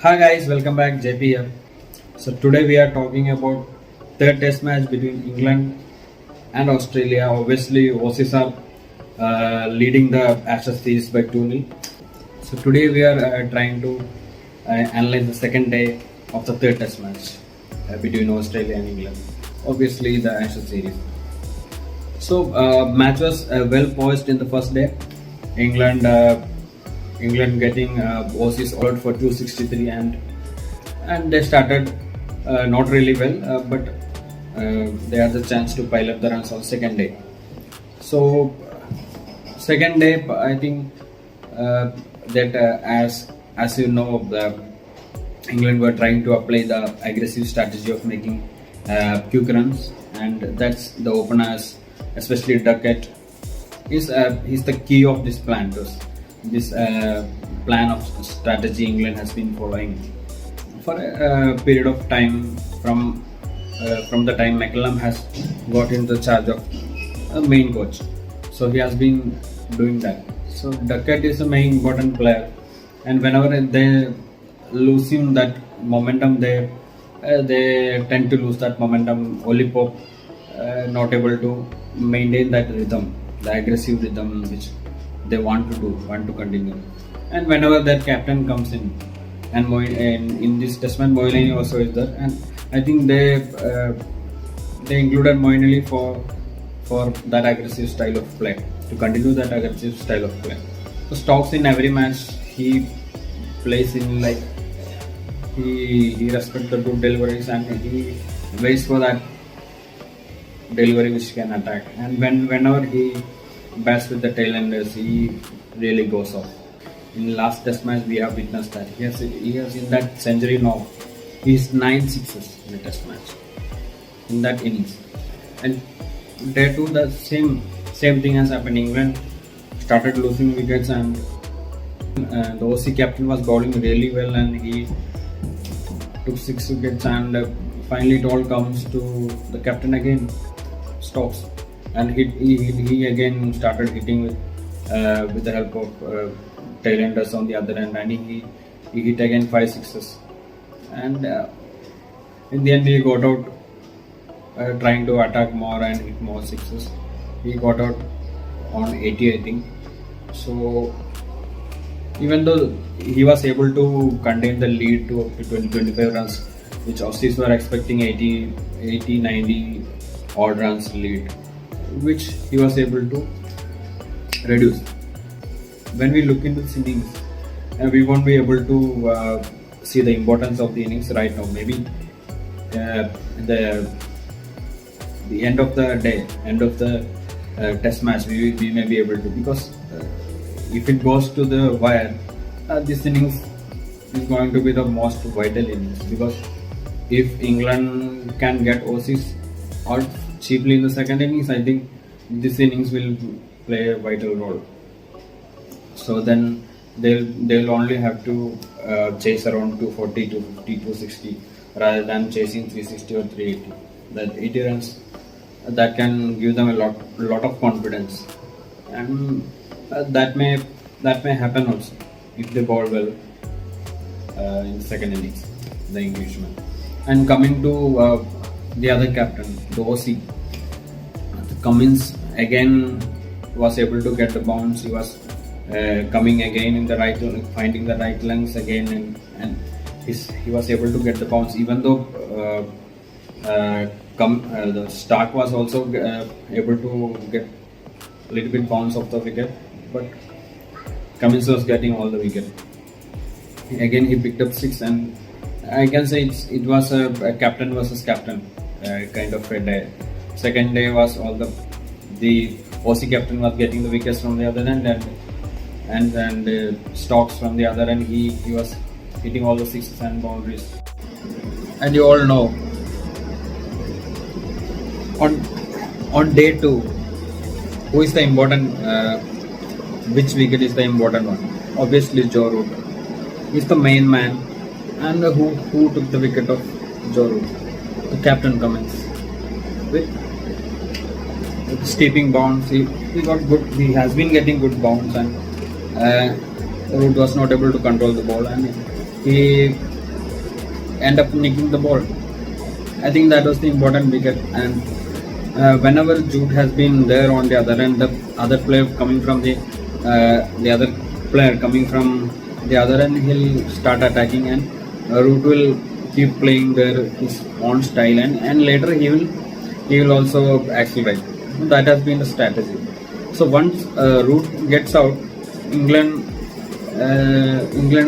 Hi guys, welcome back. JP here. So today we are talking about third Test match between England and Australia. Obviously, Aussies are leading the Ashes series by 2-0. So today we are trying to analyze the second day of the third Test match between Australia and England. Obviously, the Ashes series. So match was well poised in the first day. England getting Aussies out for 263 and they started not really well, but they had the chance to pile up the runs on second day. So second day, I think that as you know, England were trying to apply the aggressive strategy of making quick runs, and that's the openers, especially Duckett, is the key of this plan. This plan of strategy England has been following for a period of time from the time McCallum has got into the charge of main coach. So he has been doing that. So Duckett is the main important player, and whenever they losing that momentum, they tend to lose that momentum. Oli Pope not able to maintain that rhythm, the aggressive rhythm which they want to continue. And whenever their captain comes in, and in this test match Moeen also is there, and I think they included Moeen for that aggressive style of play, to continue that aggressive style of play. So Stokes in every match he plays in like he respects the good deliveries and he waits for that delivery which can attack, and whenever he bats with the tailenders, he really goes off. In last test match we have witnessed that he has in that century now, he's 9 sixes in a test match in that innings. And there too the same thing has happened. England started losing wickets, and the Aussie captain was bowling really well, and he took 6 wickets, and finally it all comes to the captain again, Stokes, and he again started hitting with the help of tailenders on the other end, and he hit again 5 sixes, and in the end he got out trying to attack more and hit more sixes. He got out on 80, I think. So even though he was able to contain the lead to up to 20-25 runs, which Aussies were expecting 80-90 odd runs lead, which he was able to reduce. When we look into this innings, we won't be able to see the importance of the innings right now. Maybe the end of the day, end of the test match, we may be able to, because if it goes to the wire, this innings is going to be the most vital innings, because if England can get Aussies out cheaply in the second innings, I think this innings will play a vital role. So then they'll only have to chase around 240, 250, 260 rather than chasing 360 or 380. That 80 runs, that can give them a lot of confidence, and that may happen also if they bowl well in the second innings, the Englishman. And coming to the other captain, the Aussie, Cummins again was able to get the bounce. He was coming again in the right, finding the right lengths again, and he was able to get the bounce, even though the Stark was also able to get a little bit bounce off the wicket, but Cummins was getting all the wicket. Again he picked up 6, and I can say it was a captain versus captain kind of a day. Second day was all the Aussie captain was getting the wickets from the other end, and Stokes from the other end. He was hitting all the sixes and boundaries. And you all know, on day 2, who is the important? Which wicket is the important one? Obviously Joe Root. He's the main man, and who took the wicket of Joe Root? The captain Cummins. With steeping bounce, he got good. He has been getting good bounce, and Root was not able to control the ball, and he end up nicking the ball. I think that was the important wicket. And whenever Jude has been there on the other end, the other player coming from the other end, he'll start attacking, and Root will keep playing his own style, and later he will also accelerate. That has been the strategy. So once Root gets out, England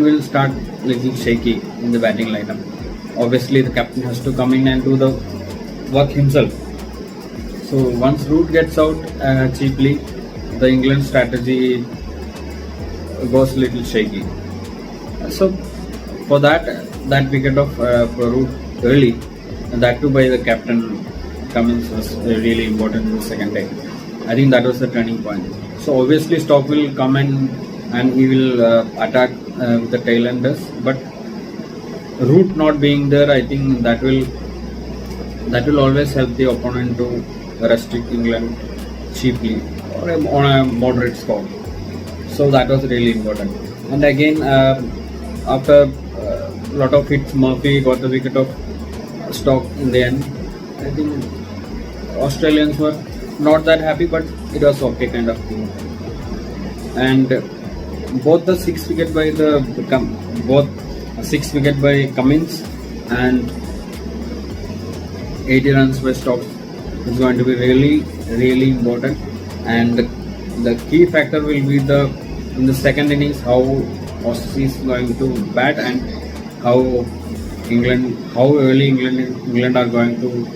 will start little shaky in the batting lineup. Obviously, the captain has to come in and do the work himself. So once Root gets out cheaply, the England strategy goes a little shaky. So for that wicket of Root early, and that too by the captain Cummins, was really important in the second day. I think that was the turning point. So obviously Stoke will come and he will attack with the tailenders, but Root not being there, I think that will always help the opponent to restrict England cheaply or on a moderate score. So that was really important. And again, after a lot of hits, Murphy got the wicket of Stoke in the end. I think Australians were not that happy, but it was okay kind of thing. And both 6 wicket by Cummins and 80 runs by Stokes is going to be really, really important. And the key factor will be in the second innings how Aussies is going to bat, and how early England are going to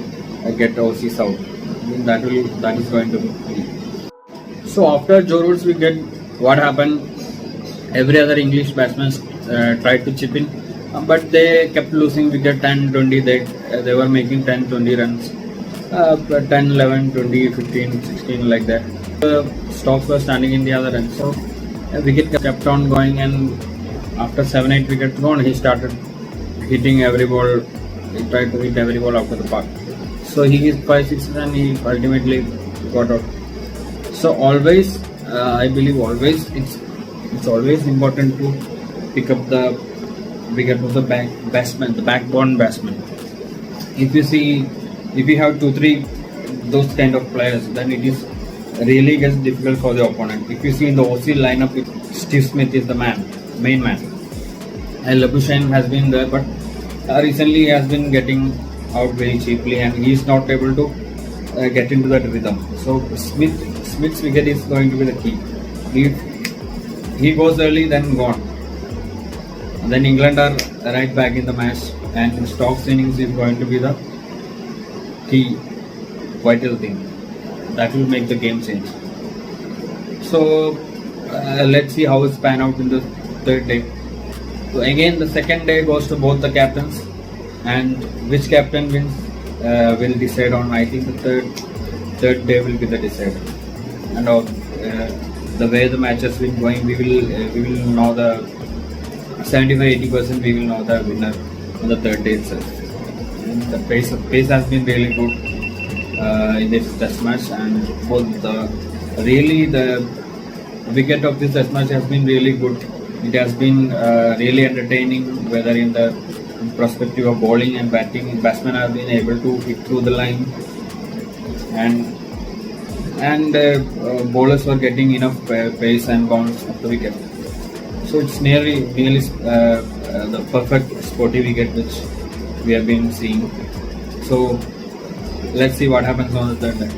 get Aussies out. I mean, that is going to be key. So after Joe Root's wicket, what happened? Every other English batsman tried to chip in, but they kept losing wicket 10, 20. They were making 10, 20 runs, 10, 11, 20, 15, 16 like that. The Stokes were standing in the other end, so a wicket kept on going, and after 7, 8 wickets gone, he started hitting every ball. He tried to hit every ball out of the park. So he hit 5 6s and he ultimately got out. So always, I believe it's always important to pick up the wicket of the batsman, the backbone batsman. If you have 2-3 those kind of players, then it is really gets difficult for the opponent. If you see in the Aussie lineup, Steve Smith is the main man, and Labuschagne has been there, but recently he has been getting out very cheaply, and he is not able to get into that rhythm. So Smith's wicket is going to be the key. If he goes early, then gone. And then England are right back in the match, and Stokes' innings is going to be the key, vital thing that will make the game change. So let's see how it's pan out in the third day. So again, the second day goes to both the captains, and which captain wins will decide on. I think the third day will be the decider. And the way the match has been going, we will know the 75-80%. We will know the winner on the third day itself. And the pace has been really good in this test match, and both the wicket of this test match has been really good. It has been really entertaining, whether in the perspective of bowling and batting. Batsmen have been able to hit through the line, and bowlers were getting enough pace and bounce of the wicket. So it's nearly the perfect sporty wicket which we have been seeing. So let's see what happens on the third day.